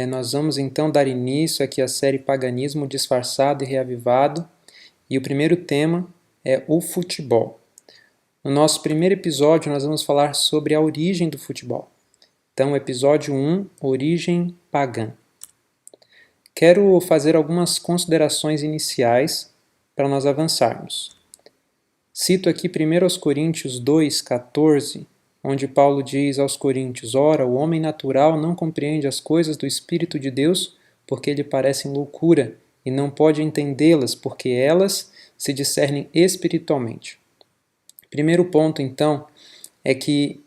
Nós vamos então dar início aqui à série Paganismo Disfarçado e Reavivado, e o primeiro tema é o futebol. No nosso primeiro episódio nós vamos falar sobre a origem do futebol. Então, episódio 1, Origem Pagã. Quero fazer algumas considerações iniciais para nós avançarmos. Cito aqui 1 Coríntios 2,14, onde Paulo diz aos Coríntios: Ora, o homem natural não compreende as coisas do Espírito de Deus, porque lhe parecem loucura, e não pode entendê-las, porque elas se discernem espiritualmente. Primeiro ponto, então, é que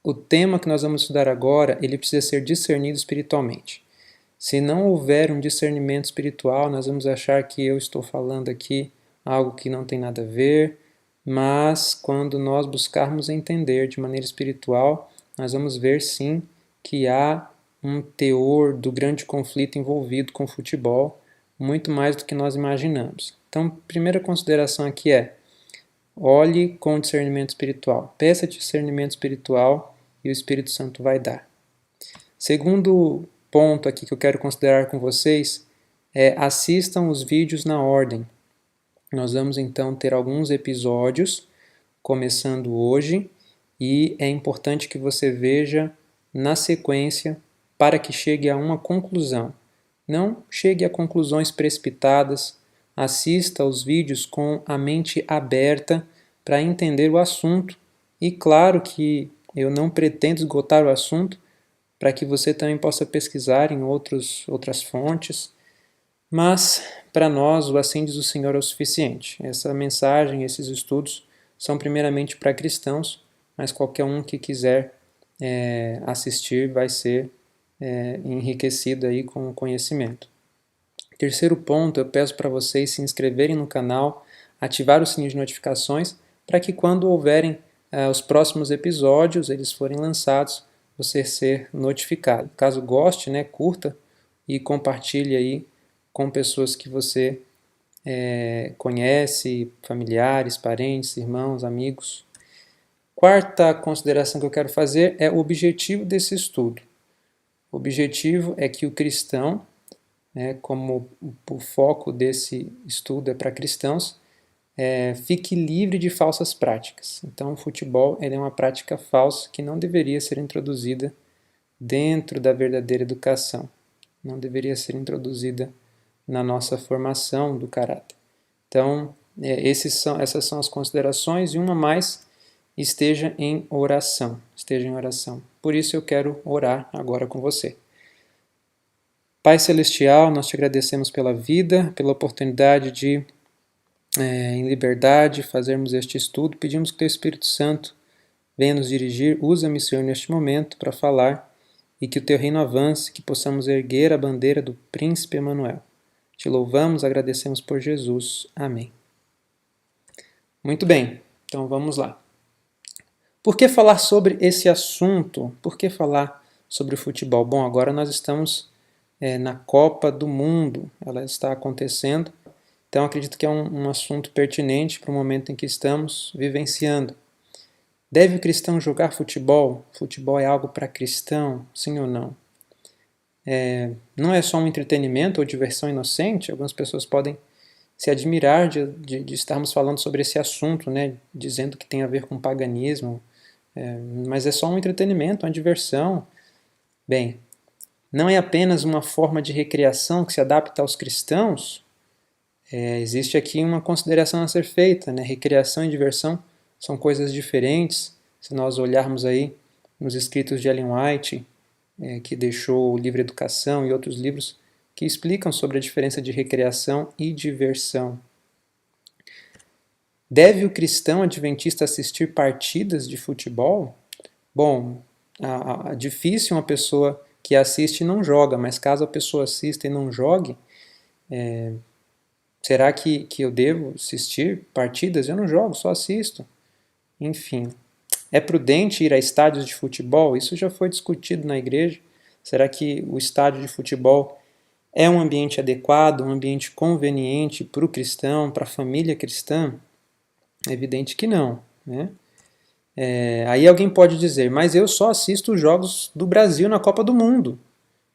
o tema que nós vamos estudar agora, ele precisa ser discernido espiritualmente. Se não houver um discernimento espiritual, nós vamos achar que eu estou falando aqui algo que não tem nada a ver, mas quando nós buscarmos entender de maneira espiritual, nós vamos ver sim que há um teor do grande conflito envolvido com o futebol, muito mais do que nós imaginamos. Então, primeira consideração aqui é: olhe com discernimento espiritual. Peça discernimento espiritual e o Espírito Santo vai dar. Segundo ponto aqui que eu quero considerar com vocês é: assistam os vídeos na ordem. Nós vamos então ter alguns episódios começando hoje e é importante que você veja na sequência para que chegue a uma conclusão. Não chegue a conclusões precipitadas, assista aos vídeos com a mente aberta para entender o assunto e claro que eu não pretendo esgotar o assunto para que você também possa pesquisar em outras fontes, mas para nós o Assim diz o Senhor é o suficiente. Essa mensagem, esses estudos são primeiramente para cristãos, mas qualquer um que quiser assistir vai ser enriquecido aí com o conhecimento. Terceiro ponto, eu peço para vocês se inscreverem no canal, ativar o sininho de notificações, para que quando houverem os próximos episódios, eles forem lançados, você ser notificado. Caso goste, curta e compartilhe aí com pessoas que você conhece, familiares, parentes, irmãos, amigos. Quarta consideração que eu quero fazer é o objetivo desse estudo. O objetivo é que o cristão, como o foco desse estudo é para cristãos, fique livre de falsas práticas. Então, o futebol é uma prática falsa que não deveria ser introduzida dentro da verdadeira educação. Não deveria ser introduzida na nossa formação do caráter. Então, essas são as considerações e uma mais: esteja em oração. Esteja em oração. Por isso eu quero orar agora com você. Pai Celestial, nós te agradecemos pela vida, pela oportunidade de, em liberdade, fazermos este estudo. Pedimos que o Teu Espírito Santo venha nos dirigir, usa-me, Senhor, neste momento para falar e que o Teu reino avance, que possamos erguer a bandeira do Príncipe Emanuel. Te louvamos, agradecemos por Jesus. Amém. Muito bem, então vamos lá. Por que falar sobre esse assunto? Por que falar sobre o futebol? Bom, agora nós estamos na Copa do Mundo, ela está acontecendo, então acredito que é um assunto pertinente para o momento em que estamos vivenciando. Deve o cristão jogar futebol? Futebol é algo para cristão, sim ou não? Não é só um entretenimento ou diversão inocente? Algumas pessoas podem se admirar de estarmos falando sobre esse assunto, dizendo que tem a ver com paganismo, mas é só um entretenimento, uma diversão. Bem, não é apenas uma forma de recreação que se adapta aos cristãos? Existe aqui uma consideração a ser feita, Recreação e diversão são coisas diferentes. Se nós olharmos aí nos escritos de Ellen White, que deixou o Livre Educação e outros livros que explicam sobre a diferença de recreação e diversão. Deve o cristão adventista assistir partidas de futebol? Bom, difícil uma pessoa que assiste e não joga, mas caso a pessoa assista e não jogue, será que eu devo assistir partidas? Eu não jogo, só assisto. Enfim, é prudente ir a estádios de futebol? Isso já foi discutido na igreja. Será que o estádio de futebol é um ambiente adequado, um ambiente conveniente para o cristão, para a família cristã? É evidente que não, Aí alguém pode dizer: mas eu só assisto os jogos do Brasil na Copa do Mundo.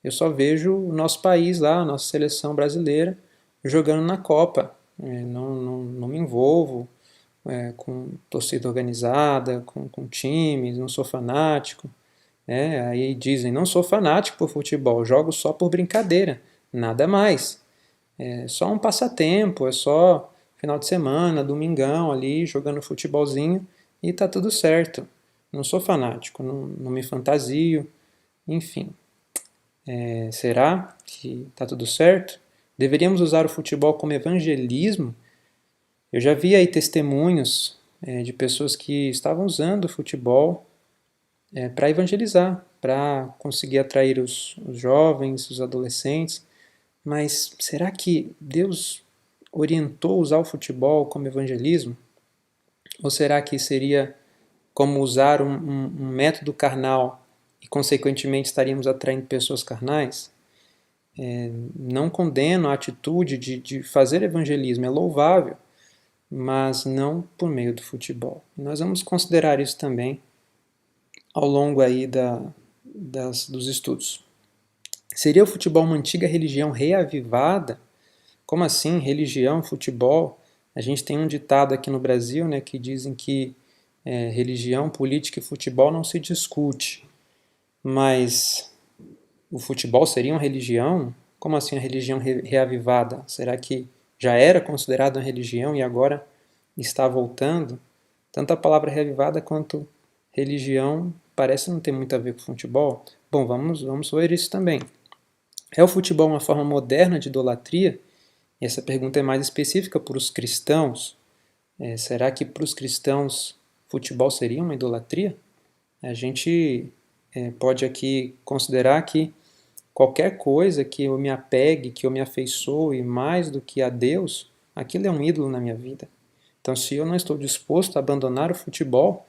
Eu só vejo o nosso país lá, a nossa seleção brasileira, jogando na Copa. Não me envolvo com torcida organizada, com times, não sou fanático. Aí dizem, não sou fanático por futebol, jogo só por brincadeira, nada mais. É só um passatempo, é só final de semana, domingão ali, jogando futebolzinho e tá tudo certo. Não sou fanático, não me fantasio, enfim. Será que tá tudo certo? Deveríamos usar o futebol como evangelismo? Eu já vi aí testemunhos de pessoas que estavam usando o futebol para evangelizar, para conseguir atrair os jovens, os adolescentes. Mas será que Deus orientou usar o futebol como evangelismo? Ou será que seria como usar um método carnal e, consequentemente, estaríamos atraindo pessoas carnais? Não condeno a atitude de fazer evangelismo, é louvável, mas não por meio do futebol. Nós vamos considerar isso também ao longo aí dos estudos. Seria o futebol uma antiga religião reavivada? Como assim, religião, futebol? A gente tem um ditado aqui no Brasil, né, que dizem que religião, política e futebol não se discute. Mas o futebol seria uma religião? Como assim a religião reavivada? Será que já era considerada uma religião e agora está voltando? Tanto a palavra reavivada quanto religião parece não ter muito a ver com futebol. Bom, vamos ver isso também. É o futebol uma forma moderna de idolatria? E essa pergunta é mais específica para os cristãos. Será que para os cristãos futebol seria uma idolatria? A gente pode aqui considerar que qualquer coisa que eu me apegue, que eu me afeiçoe mais do que a Deus, aquilo é um ídolo na minha vida. Então, se eu não estou disposto a abandonar o futebol,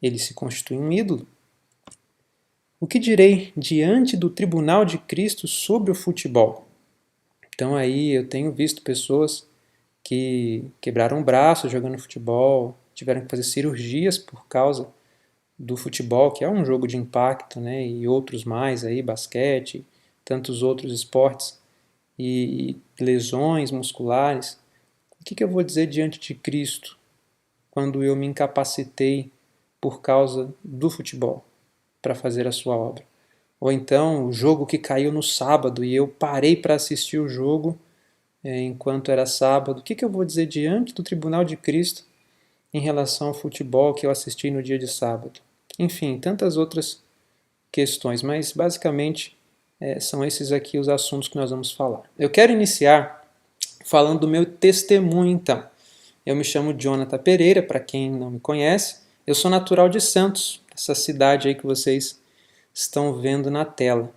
ele se constitui um ídolo. O que direi diante do tribunal de Cristo sobre o futebol? Então aí eu tenho visto pessoas que quebraram o braço jogando futebol, tiveram que fazer cirurgias por causa do futebol, que é um jogo de impacto, né? E outros mais aí, basquete, tantos outros esportes, e lesões musculares. O que eu vou dizer diante de Cristo quando eu me incapacitei por causa do futebol para fazer a sua obra? Ou então o jogo que caiu no sábado e eu parei para assistir o jogo enquanto era sábado. O que eu vou dizer diante do tribunal de Cristo em relação ao futebol que eu assisti no dia de sábado? Enfim, tantas outras questões, mas basicamente são esses aqui os assuntos que nós vamos falar. Eu quero iniciar falando do meu testemunho, então. Eu me chamo Jonathan Pereira, para quem não me conhece. Eu sou natural de Santos, essa cidade aí que vocês estão vendo na tela.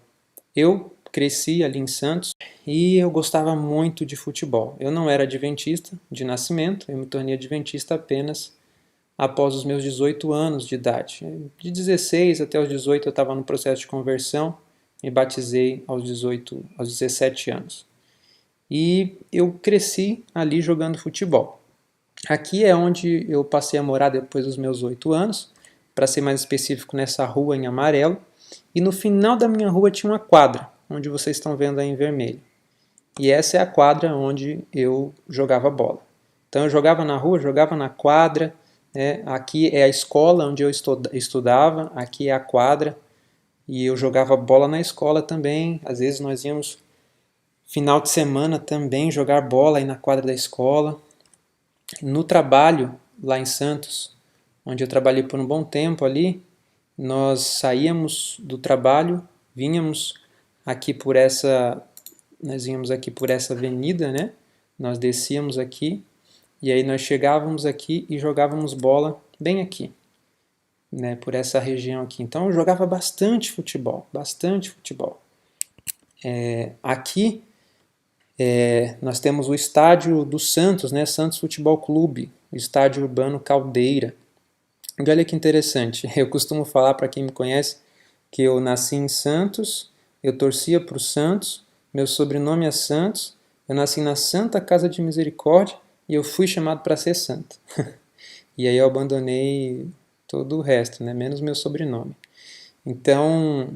Eu cresci ali em Santos e eu gostava muito de futebol. Eu não era adventista de nascimento, eu me tornei adventista apenas após os meus 18 anos de idade. De 16 até os 18 eu estava no processo de conversão, me batizei aos 17 anos. E eu cresci ali jogando futebol. Aqui é onde eu passei a morar depois dos meus 8 anos, para ser mais específico, nessa rua em amarelo. E no final da minha rua tinha uma quadra, onde vocês estão vendo aí em vermelho. E essa é a quadra onde eu jogava bola. Então eu jogava na rua, jogava na quadra. Aqui é a escola onde eu estudava, aqui é a quadra. E eu jogava bola na escola também. Às vezes nós íamos final de semana também jogar bola aí na quadra da escola. No trabalho, lá em Santos, onde eu trabalhei por um bom tempo ali, nós saíamos do trabalho, nós vínhamos aqui por essa avenida, né? Nós descíamos aqui e aí nós chegávamos aqui e jogávamos bola bem aqui, né? Por essa região aqui. Então eu jogava bastante futebol, bastante futebol. Aqui nós temos o estádio do Santos, né? Santos Futebol Clube, o estádio urbano Caldeira. E olha que interessante, eu costumo falar para quem me conhece que eu nasci em Santos, eu torcia para o Santos, meu sobrenome é Santos, eu nasci na Santa Casa de Misericórdia e eu fui chamado para ser santo. E aí eu abandonei todo o resto, né? Menos meu sobrenome. Então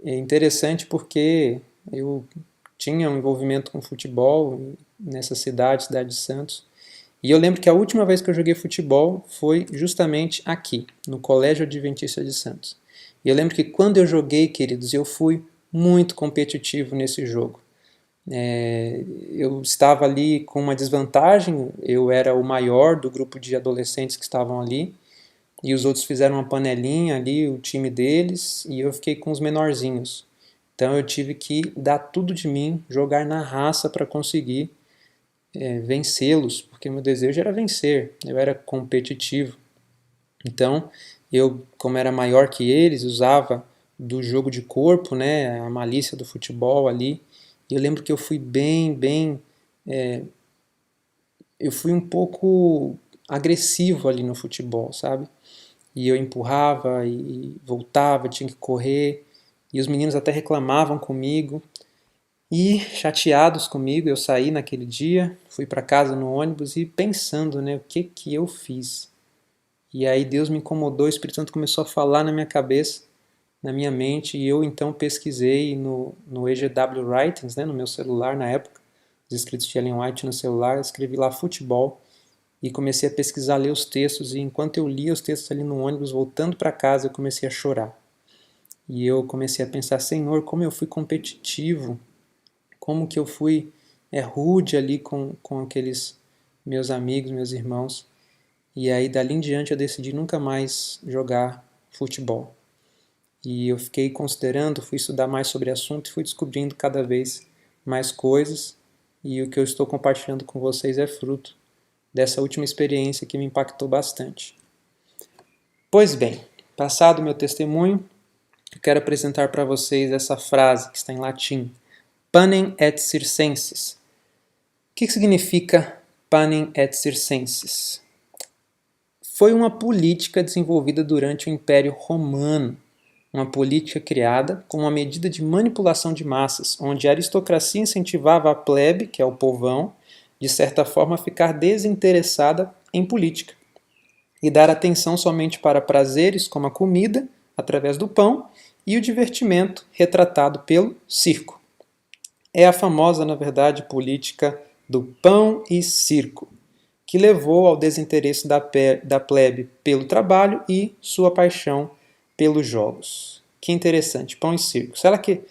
é interessante porque Eu tinha um envolvimento com futebol nessa cidade de Santos. E eu lembro que a última vez que eu joguei futebol foi justamente aqui, no Colégio Adventista de Santos. E eu lembro que quando eu joguei, queridos, eu fui muito competitivo nesse jogo. Eu estava ali com uma desvantagem, eu era o maior do grupo de adolescentes que estavam ali, e os outros fizeram uma panelinha ali, o time deles, e eu fiquei com os menorzinhos. Então eu tive que dar tudo de mim, jogar na raça para conseguir vencê-los, porque meu desejo era vencer, eu era competitivo. Então eu, como era maior que eles, usava do jogo de corpo, né, a malícia do futebol ali. E eu lembro que eu fui eu fui um pouco agressivo ali no futebol, sabe? E eu empurrava e voltava, tinha que correr, e os meninos até reclamavam comigo. E chateados comigo, eu saí naquele dia, fui para casa no ônibus e pensando, né, o que que eu fiz. E aí Deus me incomodou, o Espírito Santo começou a falar na minha cabeça, na minha mente, e eu então pesquisei no EGW Writings, né, no meu celular na época, os escritos de Ellen White no celular, escrevi lá futebol e comecei a pesquisar, ler os textos, e enquanto eu lia os textos ali no ônibus, voltando para casa, eu comecei a chorar. E eu comecei a pensar, Senhor, como eu fui competitivo, como que eu fui rude ali com aqueles meus amigos, meus irmãos. E aí dali em diante eu decidi nunca mais jogar futebol. E eu fiquei considerando, fui estudar mais sobre o assunto e fui descobrindo cada vez mais coisas. E o que eu estou compartilhando com vocês é fruto dessa última experiência que me impactou bastante. Pois bem, passado o meu testemunho, eu quero apresentar para vocês essa frase que está em latim: Panem et circenses. O que significa panem et circenses? Foi uma política desenvolvida durante o Império Romano, uma política criada como uma medida de manipulação de massas, onde a aristocracia incentivava a plebe, que é o povão, de certa forma a ficar desinteressada em política e dar atenção somente para prazeres como a comida, através do pão, e o divertimento, retratado pelo circo. É a famosa, na verdade, política do pão e circo, que levou ao desinteresse da plebe pelo trabalho e sua paixão pelos jogos. Que interessante, pão e circo. Será que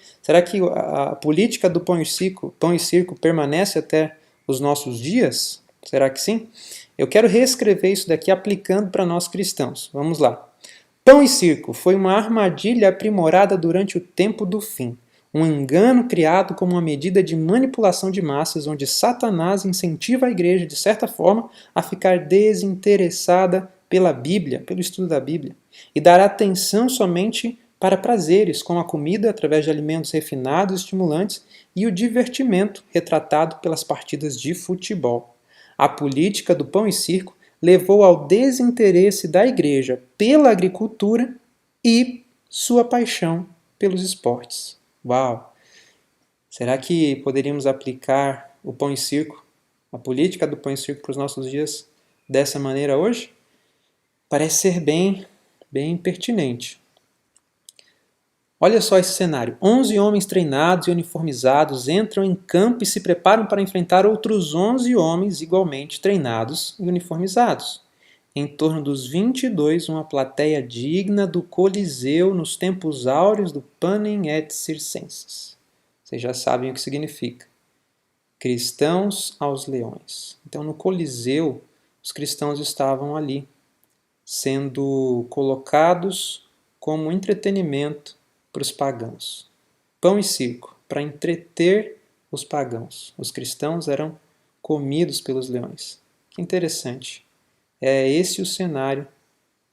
a política do pão e circo permanece até os nossos dias? Será que sim? Eu quero reescrever isso daqui aplicando para nós cristãos. Vamos lá. Pão e circo foi uma armadilha aprimorada durante o tempo do fim. Um engano criado como uma medida de manipulação de massas, onde Satanás incentiva a igreja, de certa forma, a ficar desinteressada pela Bíblia, pelo estudo da Bíblia, e dar atenção somente para prazeres, como a comida através de alimentos refinados e estimulantes, e o divertimento retratado pelas partidas de futebol. A política do pão e circo levou ao desinteresse da igreja pela agricultura e sua paixão pelos esportes. Uau! Será que poderíamos aplicar o pão e circo, a política do pão e circo para os nossos dias dessa maneira hoje? Parece ser bem pertinente. Olha só esse cenário. 11 homens treinados e uniformizados entram em campo e se preparam para enfrentar outros 11 homens igualmente treinados e uniformizados. Em torno dos 22, uma plateia digna do Coliseu nos tempos áureos do Panem et Circenses. Vocês já sabem o que significa. Cristãos aos leões. Então, no Coliseu, os cristãos estavam ali, sendo colocados como entretenimento para os pagãos. Pão e circo, para entreter os pagãos. Os cristãos eram comidos pelos leões. Que interessante. É esse o cenário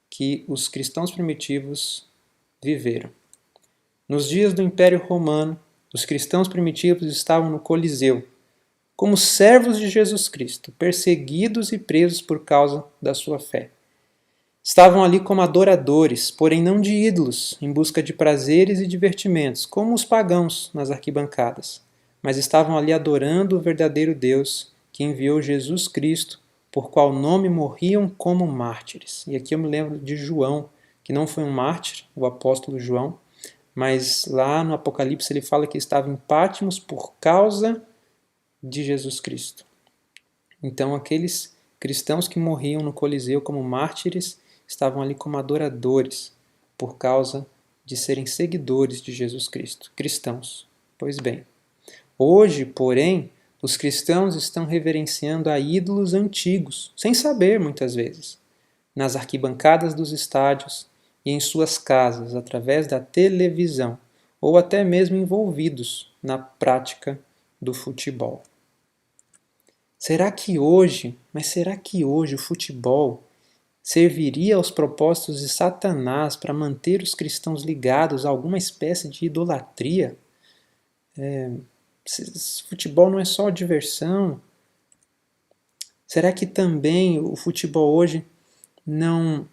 que os cristãos primitivos viveram. Nos dias do Império Romano, os cristãos primitivos estavam no Coliseu, como servos de Jesus Cristo, perseguidos e presos por causa da sua fé. Estavam ali como adoradores, porém não de ídolos, em busca de prazeres e divertimentos, como os pagãos nas arquibancadas, mas estavam ali adorando o verdadeiro Deus que enviou Jesus Cristo, por qual nome morriam como mártires. E aqui eu me lembro de João, que não foi um mártir, o apóstolo João, mas lá no Apocalipse ele fala que estava em Patmos por causa de Jesus Cristo. Então aqueles cristãos que morriam no Coliseu como mártires estavam ali como adoradores por causa de serem seguidores de Jesus Cristo, cristãos. Pois bem, hoje, porém, os cristãos estão reverenciando a ídolos antigos, sem saber muitas vezes, nas arquibancadas dos estádios e em suas casas, através da televisão, ou até mesmo envolvidos na prática do futebol. Será que hoje o futebol serviria aos propósitos de Satanás para manter os cristãos ligados a alguma espécie de idolatria? Futebol não é só diversão? Será que também o futebol hoje não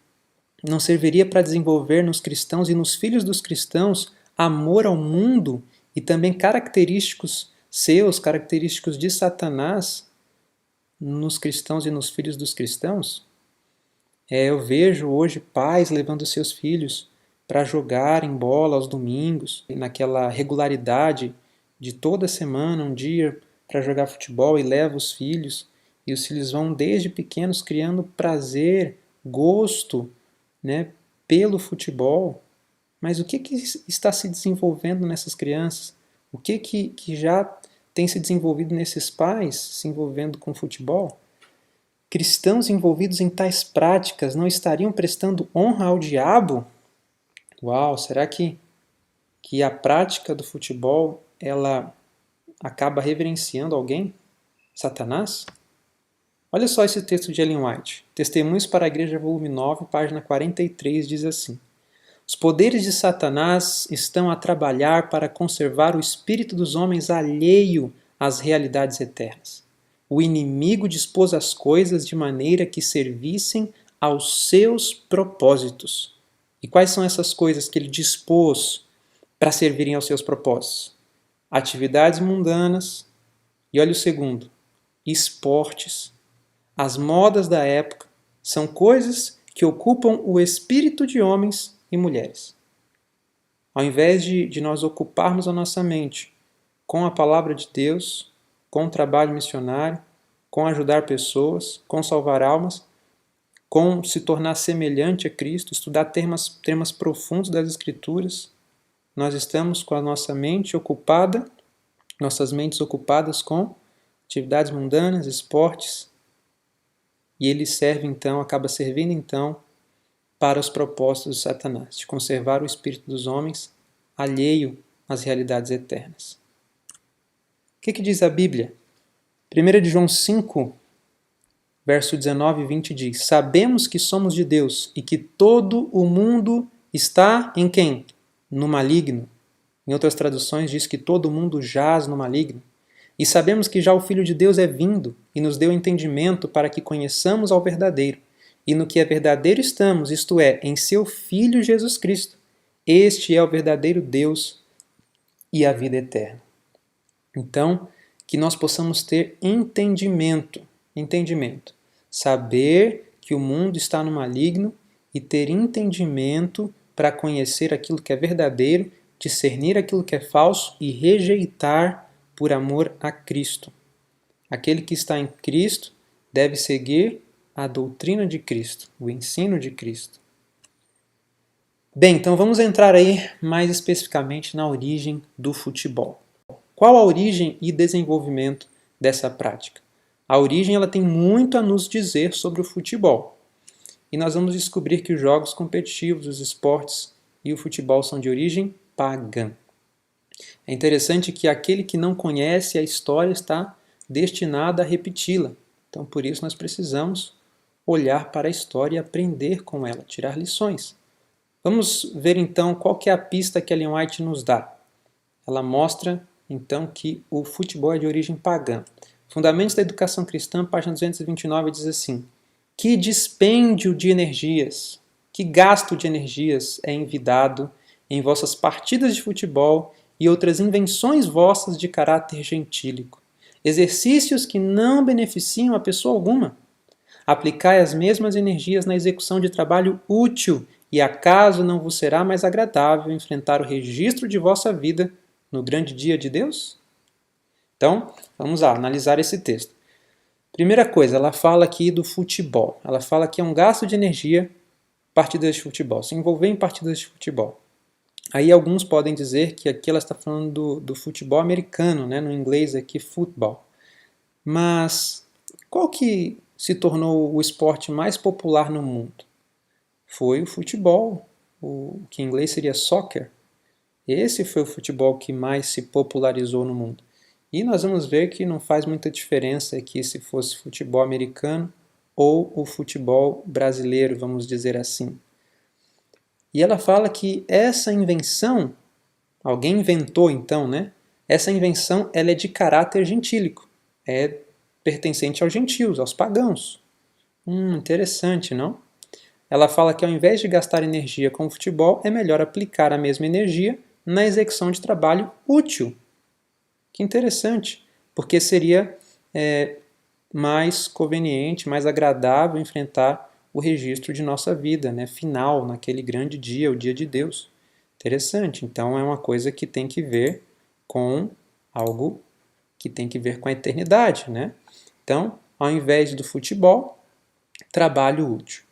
serviria para desenvolver nos cristãos e nos filhos dos cristãos amor ao mundo e também característicos seus, característicos de Satanás nos cristãos e nos filhos dos cristãos? Eu vejo hoje pais levando seus filhos para jogarem bola aos domingos, naquela regularidade de toda semana, um dia para jogar futebol, e leva os filhos, e os filhos vão desde pequenos criando prazer, gosto, né, pelo futebol. Mas o que está se desenvolvendo nessas crianças? O que já tem se desenvolvido nesses pais se envolvendo com futebol? Cristãos envolvidos em tais práticas não estariam prestando honra ao diabo? Uau, será que a prática do futebol ela acaba reverenciando alguém? Satanás? Olha só esse texto de Ellen White. Testemunhos para a Igreja, volume 9, página 43, diz assim: os poderes de Satanás estão a trabalhar para conservar o espírito dos homens alheio às realidades eternas. O inimigo dispôs as coisas de maneira que servissem aos seus propósitos. E quais são essas coisas que ele dispôs para servirem aos seus propósitos? Atividades mundanas, e olha o segundo, esportes. As modas da época são coisas que ocupam o espírito de homens e mulheres. Ao invés de nós ocuparmos a nossa mente com a palavra de Deus, com o trabalho missionário, com ajudar pessoas, com salvar almas, com se tornar semelhante a Cristo, estudar temas profundos das Escrituras, nós estamos com a nossa mente ocupada, nossas mentes ocupadas com atividades mundanas, esportes, e ele serve então, acaba servindo então para os propósitos de Satanás, de conservar o espírito dos homens alheio às realidades eternas. O que diz a Bíblia? 1 de João 5, verso 19 e 20 diz: sabemos que somos de Deus e que todo o mundo está em quem? No maligno. Em outras traduções diz que todo mundo jaz no maligno. E sabemos que já o Filho de Deus é vindo e nos deu entendimento para que conheçamos ao verdadeiro. E no que é verdadeiro estamos, isto é, em seu Filho Jesus Cristo. Este é o verdadeiro Deus e a vida eterna. Então, que nós possamos ter entendimento. Saber que o mundo está no maligno e ter entendimento para conhecer aquilo que é verdadeiro, discernir aquilo que é falso e rejeitar por amor a Cristo. Aquele que está em Cristo deve seguir a doutrina de Cristo, o ensino de Cristo. Bem, então vamos entrar aí mais especificamente na origem do futebol. Qual a origem e desenvolvimento dessa prática? A origem ela tem muito a nos dizer sobre o futebol. E nós vamos descobrir que os jogos competitivos, os esportes e o futebol são de origem pagã. É interessante que aquele que não conhece a história está destinado a repeti-la. Então, por isso, nós precisamos olhar para a história e aprender com ela, tirar lições. Vamos ver, então, qual que é a pista que Ellen White nos dá. Ela mostra, então, que o futebol é de origem pagã. Fundamentos da Educação Cristã, página 229, diz assim: que dispêndio de energias, que gasto de energias é envidado em vossas partidas de futebol e outras invenções vossas de caráter gentílico, exercícios que não beneficiam a pessoa alguma. Aplicai as mesmas energias na execução de trabalho útil E acaso não vos será mais agradável enfrentar o registro de vossa vida no grande dia de Deus? Então, vamos lá, analisar esse texto. Primeira coisa, ela fala aqui do futebol. Ela fala que é um gasto de energia partidas de futebol, se envolver em partidas de futebol. Aí alguns podem dizer que aqui ela está falando do futebol americano, né? No inglês aqui, football. Mas qual que se tornou o esporte mais popular no mundo? Foi o futebol, o que em inglês seria soccer. Esse foi o futebol que mais se popularizou no mundo. E nós vamos ver que não faz muita diferença aqui se fosse futebol americano ou o futebol brasileiro, vamos dizer assim. E ela fala que essa invenção, alguém inventou então, né? Essa invenção ela é de caráter gentílico, é pertencente aos gentios, aos pagãos. Interessante, não? Ela fala que ao invés de gastar energia com o futebol, é melhor aplicar a mesma energia na execução de trabalho útil. Que interessante, porque seria mais conveniente, mais agradável enfrentar o registro de nossa vida, né, final, naquele grande dia, o dia de Deus. Interessante, então é uma coisa que tem que ver com algo que tem que ver com a eternidade, né? Então, ao invés do futebol, trabalho útil.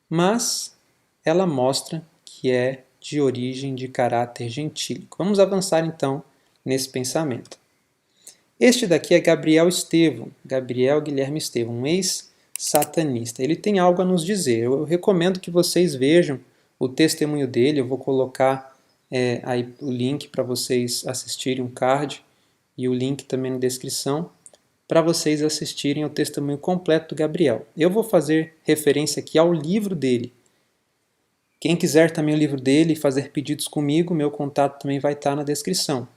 Mas ela mostra que é de origem de caráter gentílico. Vamos avançar então nesse pensamento. Este daqui é Gabriel Guilherme Estevão, um ex-satanista. Ele tem algo a nos dizer. Eu recomendo que vocês vejam o testemunho dele. Eu vou colocar aí o link para vocês assistirem, um card, e o link também na descrição, para vocês assistirem o testemunho completo do Gabriel. Eu vou fazer referência aqui ao livro dele. Quem quiser também o livro dele e fazer pedidos comigo, meu contato também vai estar na descrição.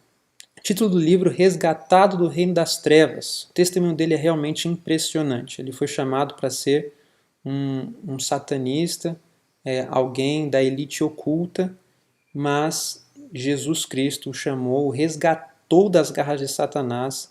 Título do livro: Resgatado do Reino das Trevas. O testemunho dele é realmente impressionante. Ele foi chamado para ser um satanista, alguém da elite oculta, mas Jesus Cristo o chamou, o resgatou das garras de Satanás,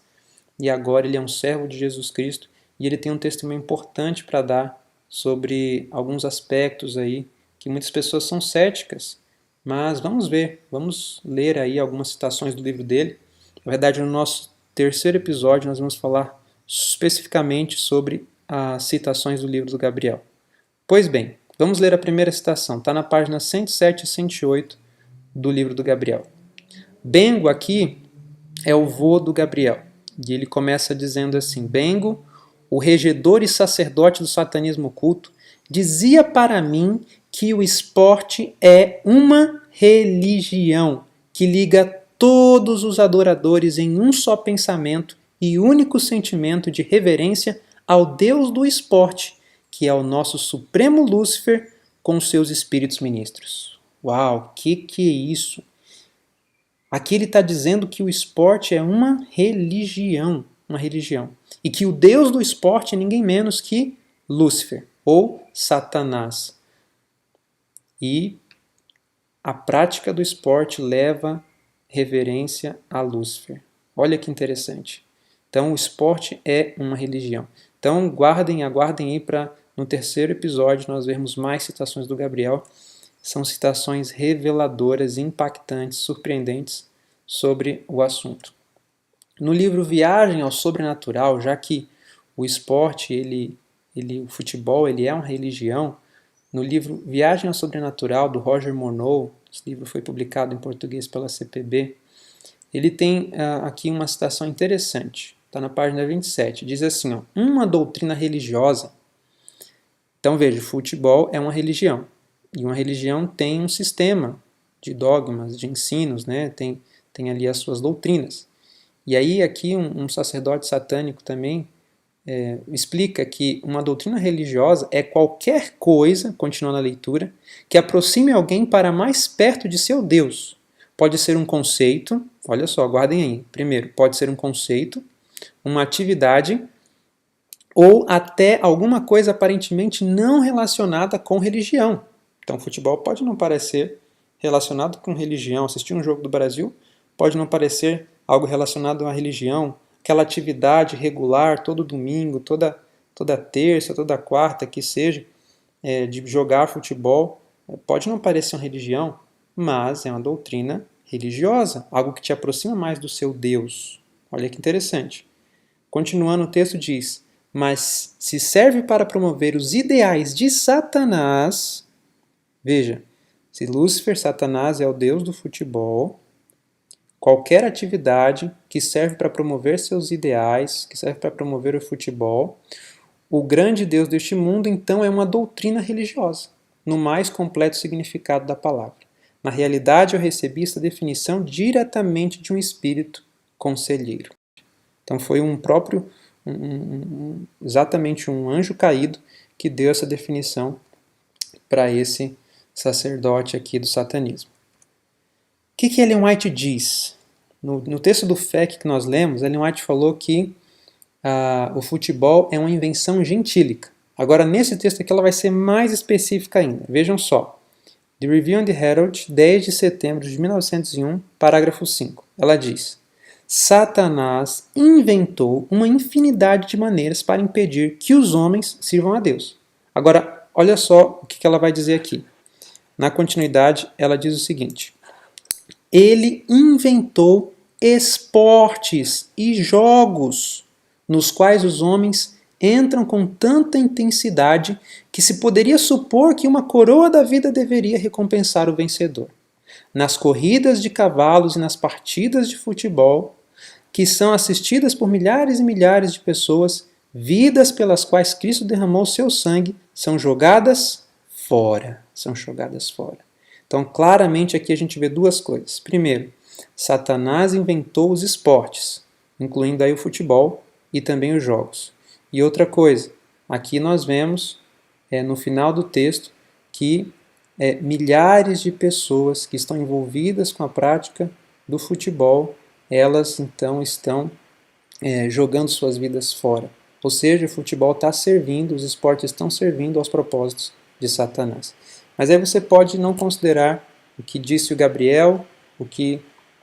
e agora ele é um servo de Jesus Cristo e ele tem um testemunho importante para dar sobre alguns aspectos aí que muitas pessoas são céticas, mas vamos ver, vamos ler aí algumas citações do livro dele. Na verdade, no nosso terceiro episódio nós vamos falar especificamente sobre as citações do livro do Gabriel. Pois bem, vamos ler a primeira citação, está na página 107 e 108 do livro do Gabriel. Bengo aqui é o vô do Gabriel. E ele começa dizendo assim: Bengo, o regedor e sacerdote do satanismo oculto, dizia para mim que o esporte é uma religião que liga todos os adoradores em um só pensamento e único sentimento de reverência ao Deus do esporte, que é o nosso supremo Lúcifer com seus espíritos ministros. Uau, que é isso? Aqui ele está dizendo que o esporte é uma religião, e que o Deus do esporte é ninguém menos que Lúcifer, ou Satanás. E a prática do esporte leva reverência a Lúcifer. Olha que interessante. Então o esporte é uma religião. Então aguardem aí para no terceiro episódio nós vermos mais citações do Gabriel. São citações reveladoras, impactantes, surpreendentes sobre o assunto. No livro Viagem ao Sobrenatural, já que o esporte, o futebol, ele é uma religião, no livro Viagem ao Sobrenatural, do Roger Morneau, esse livro foi publicado em português pela CPB, ele tem aqui uma citação interessante, está na página 27, diz assim, ó, uma doutrina religiosa. Então veja, o futebol é uma religião, e uma religião tem um sistema de dogmas, de ensinos, né? Tem ali as suas doutrinas. E aí aqui um sacerdote satânico também explica que uma doutrina religiosa é qualquer coisa, continuando a leitura, que aproxime alguém para mais perto de seu Deus. Pode ser um conceito, olha só, guardem aí. Primeiro, pode ser um conceito, uma atividade ou até alguma coisa aparentemente não relacionada com religião. Então, futebol pode não parecer relacionado com religião. Assistir um jogo do Brasil pode não parecer algo relacionado à religião. Aquela atividade regular, todo domingo, toda terça, toda quarta, que seja, de jogar futebol, Pode não parecer uma religião, mas é uma doutrina religiosa, algo que te aproxima mais do seu Deus. Olha que interessante. Continuando, o texto diz: mas se serve para promover os ideais de Satanás, veja, se Lúcifer, Satanás, é o deus do futebol, qualquer atividade que serve para promover seus ideais, que serve para promover o futebol, o grande Deus deste mundo, então, é uma doutrina religiosa, no mais completo significado da palavra. Na realidade, eu recebi essa definição diretamente de um espírito conselheiro. Então, foi exatamente um anjo caído que deu essa definição para esse sacerdote aqui do satanismo. O que Ellen White diz? No texto do FEC que nós lemos, Ellen White falou que o futebol é uma invenção gentílica. Agora, nesse texto aqui, ela vai ser mais específica ainda. Vejam só. The Review and the Herald, 10 de setembro de 1901, parágrafo 5. Ela diz: Satanás inventou uma infinidade de maneiras para impedir que os homens sirvam a Deus. Agora, olha só o que ela vai dizer aqui. Na continuidade, ela diz o seguinte: ele inventou esportes e jogos nos quais os homens entram com tanta intensidade que se poderia supor que uma coroa da vida deveria recompensar o vencedor. Nas corridas de cavalos e nas partidas de futebol, que são assistidas por milhares e milhares de pessoas, vidas pelas quais Cristo derramou seu sangue são jogadas fora. São jogadas fora. Então, claramente aqui a gente vê duas coisas. Primeiro, Satanás inventou os esportes, incluindo aí o futebol e também os jogos. E outra coisa, aqui nós vemos no final do texto que milhares de pessoas que estão envolvidas com a prática do futebol, elas então estão jogando suas vidas fora. Ou seja, o futebol está servindo, os esportes estão servindo aos propósitos de Satanás. Mas aí você pode não considerar o que disse o Gabriel, o que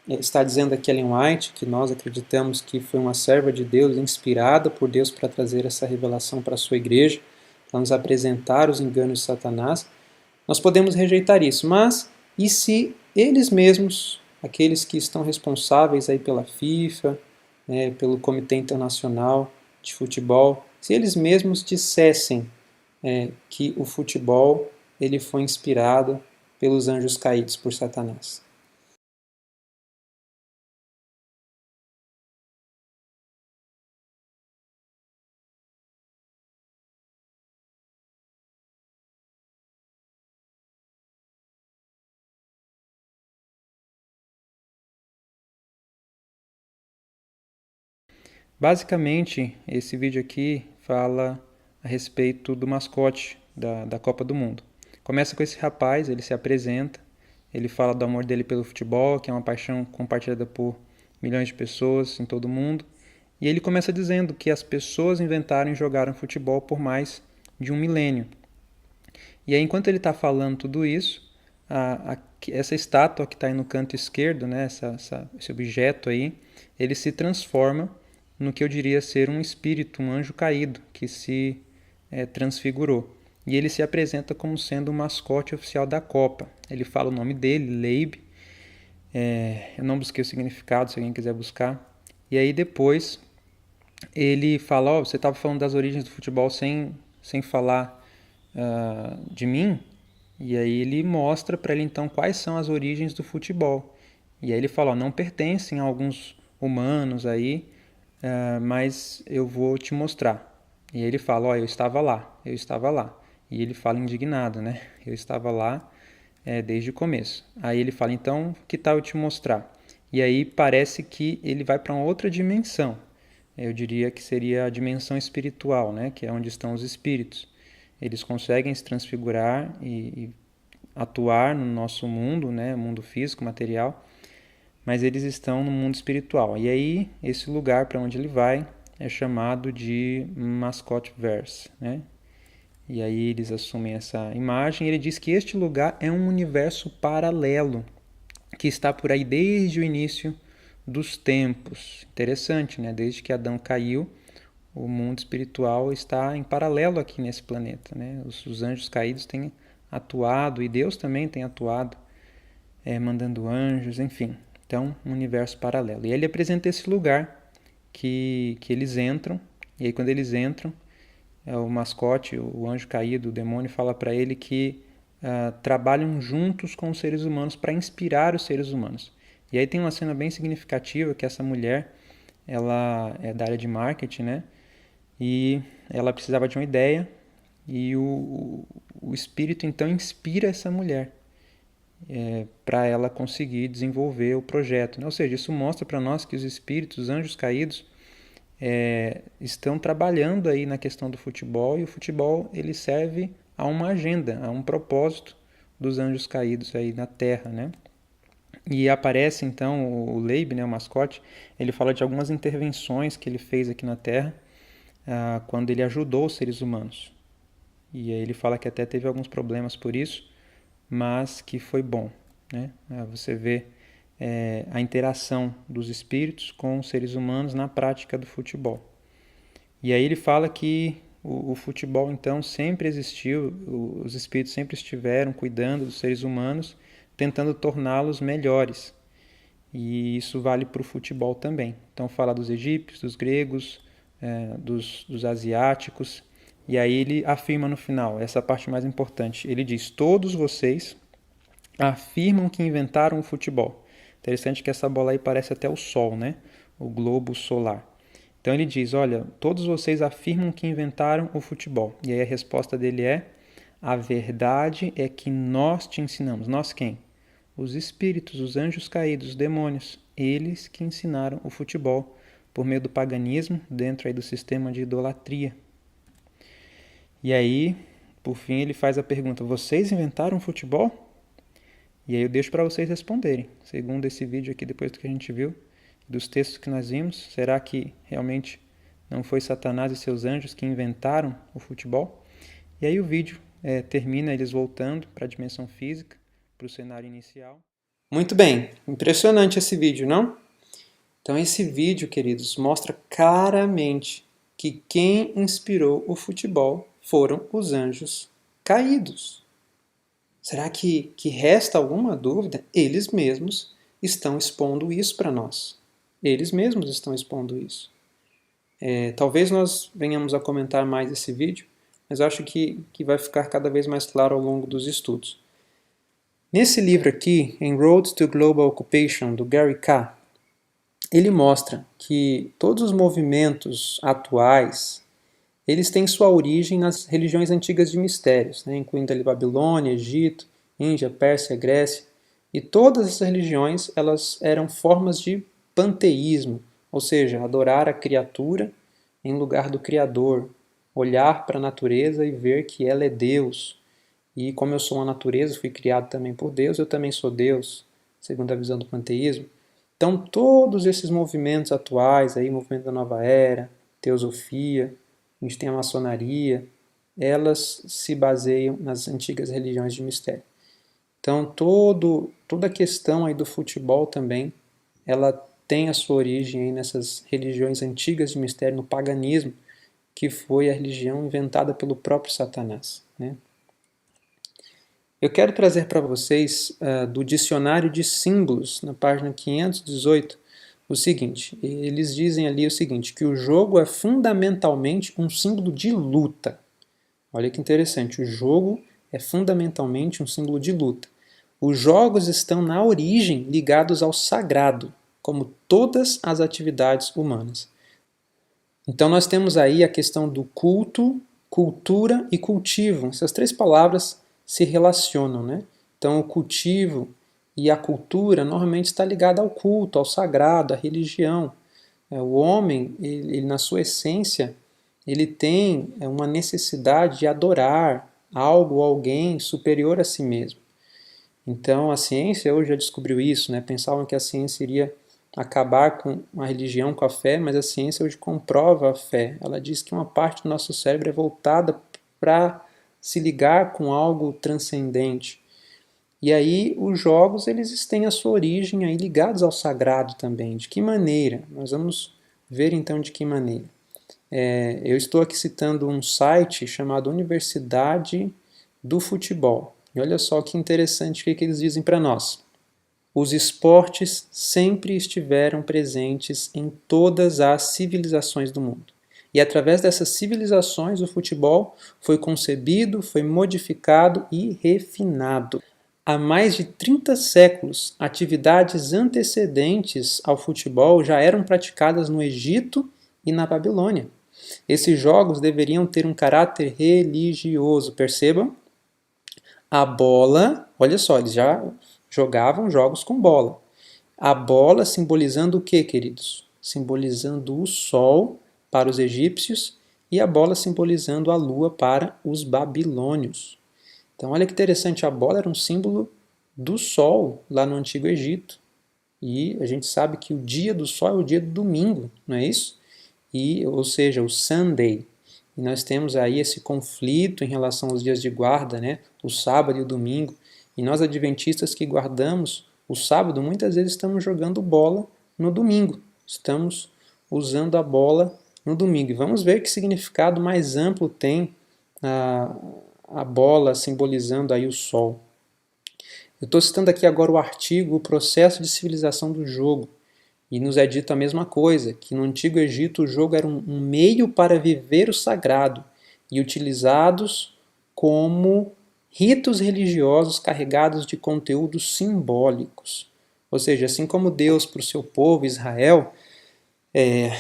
está dizendo aqui Ellen White, que nós acreditamos que foi uma serva de Deus, inspirada por Deus para trazer essa revelação para a sua igreja, para nos apresentar os enganos de Satanás. Nós podemos rejeitar isso, mas e se eles mesmos, aqueles que estão responsáveis aí pela FIFA, pelo Comitê Internacional de Futebol, se eles mesmos dissessem que o futebol ele foi inspirado pelos anjos caídos por Satanás? Basicamente, esse vídeo aqui fala a respeito do mascote da Copa do Mundo. Começa com esse rapaz, ele se apresenta, ele fala do amor dele pelo futebol, que é uma paixão compartilhada por milhões de pessoas em todo o mundo. E ele começa dizendo que as pessoas inventaram e jogaram futebol por mais de 1 milênio. E aí, enquanto ele está falando tudo isso, essa estátua que está aí no canto esquerdo, né, esse objeto aí, ele se transforma no que eu diria ser um espírito, um anjo caído, que se transfigurou. E ele se apresenta como sendo o mascote oficial da Copa. Ele fala o nome dele, Leib. Eu não busquei o significado, se alguém quiser buscar. E aí depois ele fala, você estava falando das origens do futebol sem falar de mim. E aí ele mostra para ele então quais são as origens do futebol. E aí ele fala, não pertencem a alguns humanos aí, mas eu vou te mostrar. E aí ele fala, eu estava lá. E ele fala indignado, né? Eu estava lá desde o começo. Aí ele fala, então, que tal eu te mostrar? E aí parece que ele vai para uma outra dimensão. Eu diria que seria a dimensão espiritual, né? Que é onde estão os espíritos. Eles conseguem se transfigurar e atuar no nosso mundo, né? Mundo físico, material, mas eles estão no mundo espiritual. E aí, esse lugar para onde ele vai é chamado de Mascoteverse, né? E aí eles assumem essa imagem e ele diz que este lugar é um universo paralelo, que está por aí desde o início dos tempos. Interessante, né? Desde que Adão caiu, o mundo espiritual está em paralelo aqui nesse planeta, né? Os anjos caídos têm atuado, e Deus também tem atuado, mandando anjos, enfim. Então, um universo paralelo. E ele apresenta esse lugar que eles entram, e aí quando eles entram, o mascote, o anjo caído, o demônio, fala para ele que trabalham juntos com os seres humanos para inspirar os seres humanos. E aí tem uma cena bem significativa que essa mulher, ela é da área de marketing, né? E ela precisava de uma ideia e o espírito então inspira essa mulher para ela conseguir desenvolver o projeto, né? Ou seja, isso mostra para nós que os espíritos, os anjos caídos, estão trabalhando aí na questão do futebol, e o futebol ele serve a uma agenda, a um propósito dos anjos caídos aí na Terra, né? E aparece então o Leib, né, o mascote, ele fala de algumas intervenções que ele fez aqui na Terra quando ele ajudou os seres humanos. E aí ele fala que até teve alguns problemas por isso, mas que foi bom, né? Você vê a interação dos espíritos com os seres humanos na prática do futebol. E aí ele fala que o futebol então sempre existiu, os espíritos sempre estiveram cuidando dos seres humanos, tentando torná-los melhores. E isso vale para o futebol também. Então fala dos egípcios, dos gregos, dos asiáticos. E aí ele afirma no final, essa parte mais importante, ele diz: todos vocês afirmam que inventaram o futebol. Interessante que essa bola aí parece até o Sol, né? O globo solar. Então ele diz: olha, todos vocês afirmam que inventaram o futebol. E aí a resposta dele é: a verdade é que nós te ensinamos. Nós quem? Os espíritos, os anjos caídos, os demônios. Eles que ensinaram o futebol por meio do paganismo, dentro aí do sistema de idolatria. E aí, por fim, ele faz a pergunta: vocês inventaram o futebol? E aí eu deixo para vocês responderem. Segundo esse vídeo aqui, depois do que a gente viu, dos textos que nós vimos, será que realmente não foi Satanás e seus anjos que inventaram o futebol? E aí o vídeo termina eles voltando para a dimensão física, para o cenário inicial. Muito bem, impressionante esse vídeo, não? Então esse vídeo, queridos, mostra claramente que quem inspirou o futebol foram os anjos caídos. Será que resta alguma dúvida? Eles mesmos estão expondo isso para nós. Eles mesmos estão expondo isso. Talvez nós venhamos a comentar mais esse vídeo, mas acho que vai ficar cada vez mais claro ao longo dos estudos. Nesse livro aqui, em Road to Global Occupation, do Gary K., ele mostra que todos os movimentos atuais, eles têm sua origem nas religiões antigas de mistérios, né, incluindo ali Babilônia, Egito, Índia, Pérsia, Grécia. E todas essas religiões elas eram formas de panteísmo, ou seja, adorar a criatura em lugar do Criador, olhar para a natureza e ver que ela é Deus. E como eu sou uma natureza, fui criado também por Deus, eu também sou Deus, segundo a visão do panteísmo. Então todos esses movimentos atuais, aí, movimento da nova era, teosofia, a gente tem a maçonaria, elas se baseiam nas antigas religiões de mistério. Então toda a questão aí do futebol também, ela tem a sua origem aí nessas religiões antigas de mistério, no paganismo, que foi a religião inventada pelo próprio Satanás, né? Eu quero trazer para vocês do Dicionário de Símbolos, na página 518, o seguinte. Eles dizem ali o seguinte, que o jogo é fundamentalmente um símbolo de luta. Olha que interessante, o jogo é fundamentalmente um símbolo de luta. Os jogos estão na origem ligados ao sagrado, como todas as atividades humanas. Então nós temos aí a questão do culto, cultura e cultivo. Essas três palavras se relacionam, né? Então o cultivo e a cultura normalmente está ligada ao culto, ao sagrado, à religião. O homem, ele na sua essência, ele tem uma necessidade de adorar algo ou alguém superior a si mesmo. Então a ciência hoje já descobriu isso, né? Pensavam que a ciência iria acabar com a religião, com a fé, mas a ciência hoje comprova a fé. Ela diz que uma parte do nosso cérebro é voltada para se ligar com algo transcendente. E aí os jogos eles têm a sua origem aí ligados ao sagrado também. De que maneira? Nós vamos ver então de que maneira. Eu estou aqui citando um site chamado Universidade do Futebol. E olha só que interessante o que eles dizem para nós. Os esportes sempre estiveram presentes em todas as civilizações do mundo. E através dessas civilizações, o futebol foi concebido, foi modificado e refinado. Há mais de 30 séculos, atividades antecedentes ao futebol já eram praticadas no Egito e na Babilônia. Esses jogos deveriam ter um caráter religioso, percebam? A bola, olha só, eles já jogavam jogos com bola. A bola simbolizando o que, queridos? Simbolizando o sol para os egípcios e a bola simbolizando a lua para os babilônios. Então, olha que interessante, a bola era um símbolo do sol lá no Antigo Egito. E a gente sabe que o dia do sol é o dia do domingo, não é isso? Ou seja, o Sunday. E nós temos aí esse conflito em relação aos dias de guarda, né? O sábado e o domingo. E nós adventistas que guardamos o sábado, muitas vezes estamos jogando bola no domingo. Estamos usando a bola no domingo. E vamos ver que significado mais amplo tem a bola simbolizando aí o sol. Eu estou citando aqui agora o artigo O Processo de Civilização do Jogo. E nos é dito a mesma coisa, que no Antigo Egito o jogo era um meio para viver o sagrado e utilizados como ritos religiosos carregados de conteúdos simbólicos. Ou seja, assim como Deus para o seu povo Israel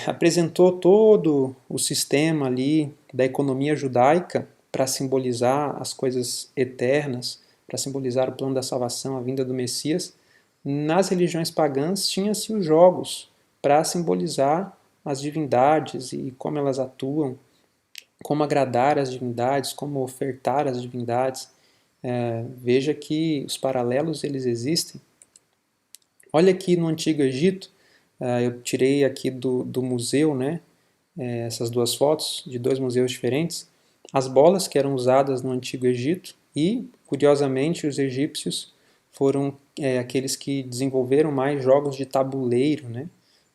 apresentou todo o sistema ali da economia judaica para simbolizar as coisas eternas, para simbolizar o plano da salvação, a vinda do Messias, nas religiões pagãs tinha-se os jogos para simbolizar as divindades e como elas atuam, como agradar as divindades, como ofertar as divindades. Veja que os paralelos eles existem. Olha aqui no Antigo Egito, eu tirei aqui do museu, né, essas duas fotos de dois museus diferentes, as bolas que eram usadas no Antigo Egito e, curiosamente, os egípcios foram aqueles que desenvolveram mais jogos de tabuleiro, né?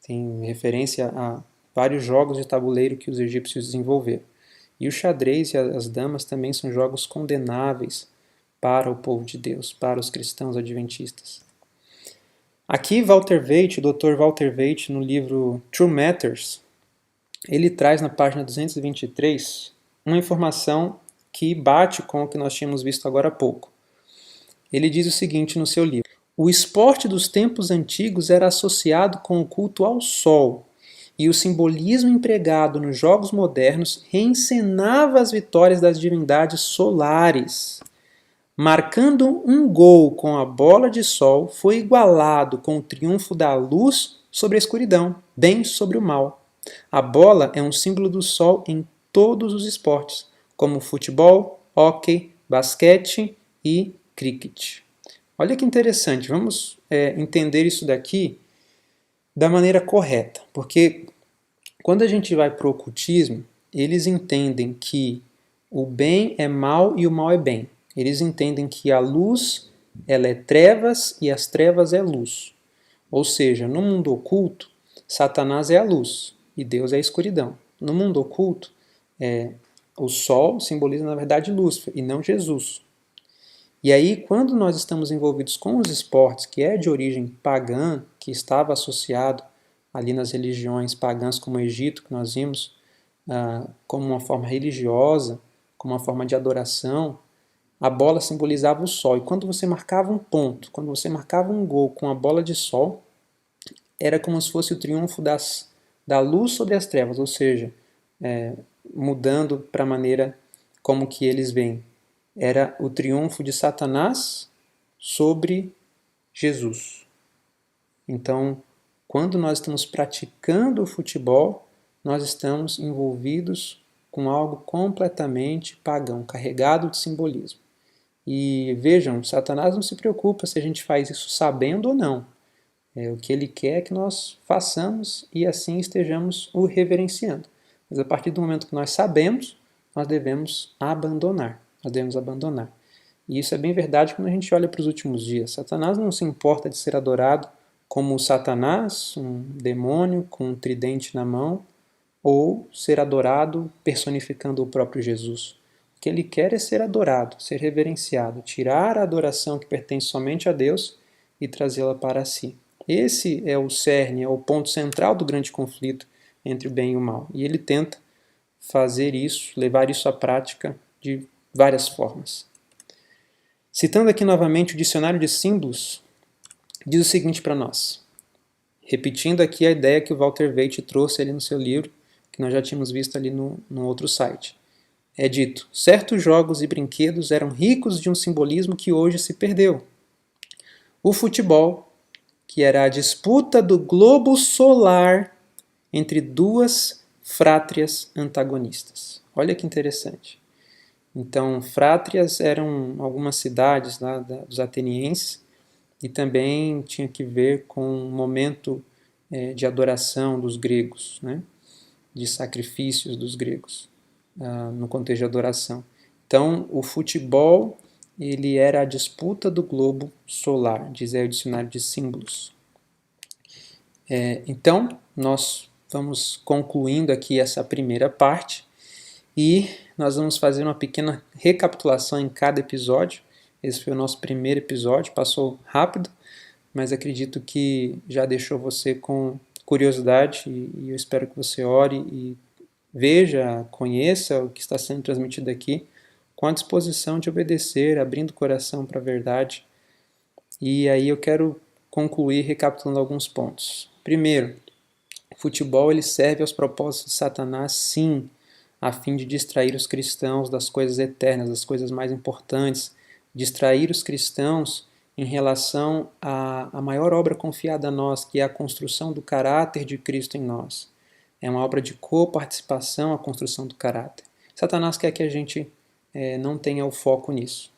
Tem referência a vários jogos de tabuleiro que os egípcios desenvolveram. E o xadrez e as damas também são jogos condenáveis para o povo de Deus, para os cristãos adventistas. Aqui Walter Waite, o Dr. Walter Waite, no livro True Matters, ele traz na página 223 uma informação que bate com o que nós tínhamos visto agora há pouco. Ele diz o seguinte no seu livro: o esporte dos tempos antigos era associado com o culto ao sol, e o simbolismo empregado nos jogos modernos reencenava as vitórias das divindades solares. Marcando um gol com a bola de sol foi igualado com o triunfo da luz sobre a escuridão, bem sobre o mal. A bola é um símbolo do sol em todos os esportes, como futebol, hóquei, basquete e cricket. Olha que interessante, vamos entender isso daqui da maneira correta, porque quando a gente vai para o ocultismo, eles entendem que o bem é mal e o mal é bem. Eles entendem que a luz ela é trevas e as trevas é luz. Ou seja, no mundo oculto, Satanás é a luz e Deus é a escuridão. No mundo oculto, o sol simboliza, na verdade, Lúcifer e não Jesus. E aí, quando nós estamos envolvidos com os esportes, que é de origem pagã, que estava associado ali nas religiões pagãs como o Egito, que nós vimos, como uma forma religiosa, como uma forma de adoração, a bola simbolizava o sol. E quando você marcava um ponto, quando você marcava um gol com a bola de sol, era como se fosse o triunfo da luz sobre as trevas, ou seja, mudando para a maneira como que eles veem. Era o triunfo de Satanás sobre Jesus. Então, quando nós estamos praticando o futebol, nós estamos envolvidos com algo completamente pagão, carregado de simbolismo. E vejam, Satanás não se preocupa se a gente faz isso sabendo ou não. O que ele quer é que nós façamos e assim estejamos o reverenciando. Mas a partir do momento que nós sabemos, nós devemos abandonar. E isso é bem verdade quando a gente olha para os últimos dias. Satanás não se importa de ser adorado como Satanás, um demônio com um tridente na mão, ou ser adorado personificando o próprio Jesus. O que ele quer é ser adorado, ser reverenciado, tirar a adoração que pertence somente a Deus e trazê-la para si. Esse é o cerne, é o ponto central do grande conflito entre o bem e o mal. E ele tenta fazer isso, levar isso à prática de várias formas. Citando aqui novamente o dicionário de símbolos, diz o seguinte para nós, repetindo aqui a ideia que o Walter Waite trouxe ali no seu livro, que nós já tínhamos visto ali no outro site. É dito, certos jogos e brinquedos eram ricos de um simbolismo que hoje se perdeu. O futebol, que era a disputa do globo solar entre duas frátrias antagonistas. Olha que interessante. Então, frátrias eram algumas cidades lá dos atenienses e também tinha que ver com um momento de adoração dos gregos, né? De sacrifícios dos gregos, no contexto de adoração. Então, o futebol ele era a disputa do globo solar, diz aí o dicionário de símbolos. Então, nós vamos concluindo aqui essa primeira parte e nós vamos fazer uma pequena recapitulação em cada episódio. Esse foi o nosso primeiro episódio, passou rápido, mas acredito que já deixou você com curiosidade e eu espero que você ore e veja, conheça o que está sendo transmitido aqui com a disposição de obedecer, abrindo o coração para a verdade. E aí eu quero concluir recapitulando alguns pontos. Primeiro, o futebol ele serve aos propósitos de Satanás, sim, a fim de distrair os cristãos das coisas eternas, das coisas mais importantes, distrair os cristãos em relação à maior obra confiada a nós, que é a construção do caráter de Cristo em nós. É uma obra de coparticipação à construção do caráter. Satanás quer que a gente não tenha o foco nisso.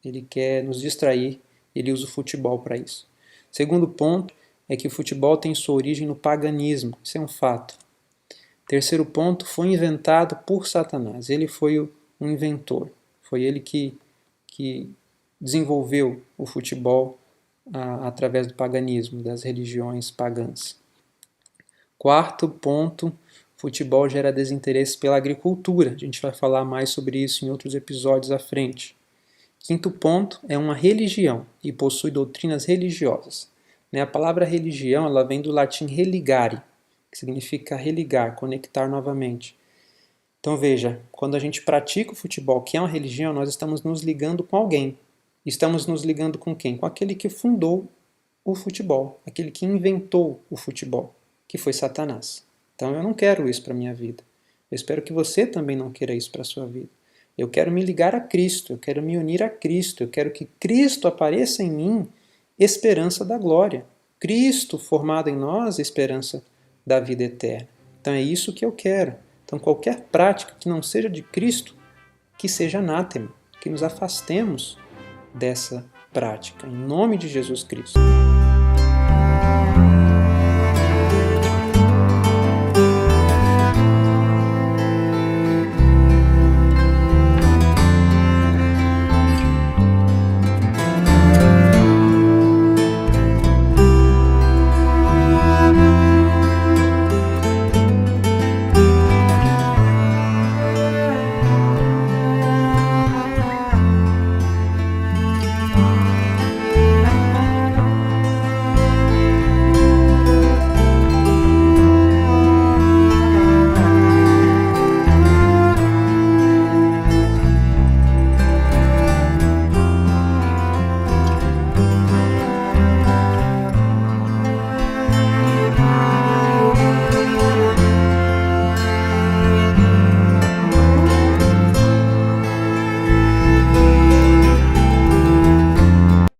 Ele quer nos distrair, ele usa o futebol para isso. Segundo ponto é que o futebol tem sua origem no paganismo, isso é um fato. Terceiro ponto, foi inventado por Satanás, ele foi o inventor, foi ele que desenvolveu o futebol através do paganismo, das religiões pagãs. Quarto ponto, futebol gera desinteresse pela agricultura, a gente vai falar mais sobre isso em outros episódios à frente. Quinto ponto, é uma religião e possui doutrinas religiosas. A palavra religião ela vem do latim religare, que significa religar, conectar novamente. Então veja, quando a gente pratica o futebol, que é uma religião, nós estamos nos ligando com alguém. Estamos nos ligando com quem? Com aquele que fundou o futebol, aquele que inventou o futebol, que foi Satanás. Então eu não quero isso para a minha vida. Eu espero que você também não queira isso para a sua vida. Eu quero me ligar a Cristo, eu quero me unir a Cristo, eu quero que Cristo apareça em mim, esperança da glória. Cristo formado em nós, esperança da vida eterna. Então é isso que eu quero. Então qualquer prática que não seja de Cristo, que seja anátema, que nos afastemos dessa prática, em nome de Jesus Cristo.